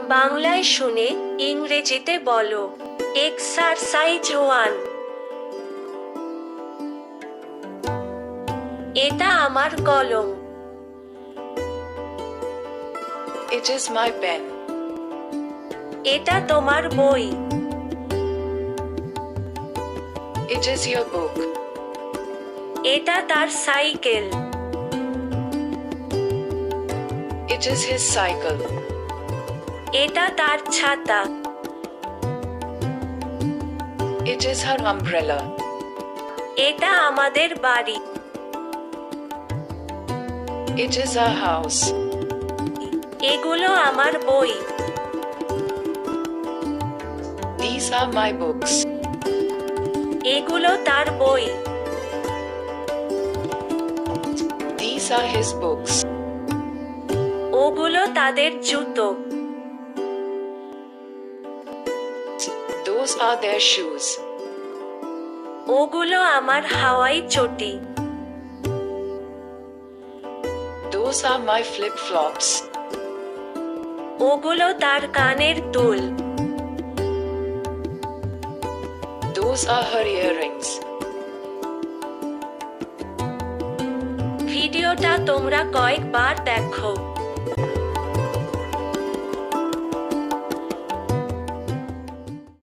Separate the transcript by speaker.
Speaker 1: বাংলায় শুনে ইংরেজিতে বলো। এক্সারসাইজ 1। এটা আমার কলম।
Speaker 2: It is my pen.
Speaker 1: এটা তোমার বই।
Speaker 2: It is your book.
Speaker 1: এটা তার cycle.
Speaker 2: It is his cycle.
Speaker 1: এটা তার ছাতা।
Speaker 2: It is her umbrella.
Speaker 1: এটা আমাদের বাড়ি।
Speaker 2: It is our house.
Speaker 1: এগুলো আমার বই।
Speaker 2: These are my books.
Speaker 1: এগুলো তার বই।
Speaker 2: These are his books.
Speaker 1: ওগুলো তাদের জুতো।
Speaker 2: Those are their shoes.
Speaker 1: ওগুলো আমার হাওয়াই চটি।
Speaker 2: Those are my flip-flops.
Speaker 1: ওগুলো তার কানের দুল।
Speaker 2: Those are her earrings.
Speaker 1: ভিডিওটা তোমরা কয়েকবার দেখো।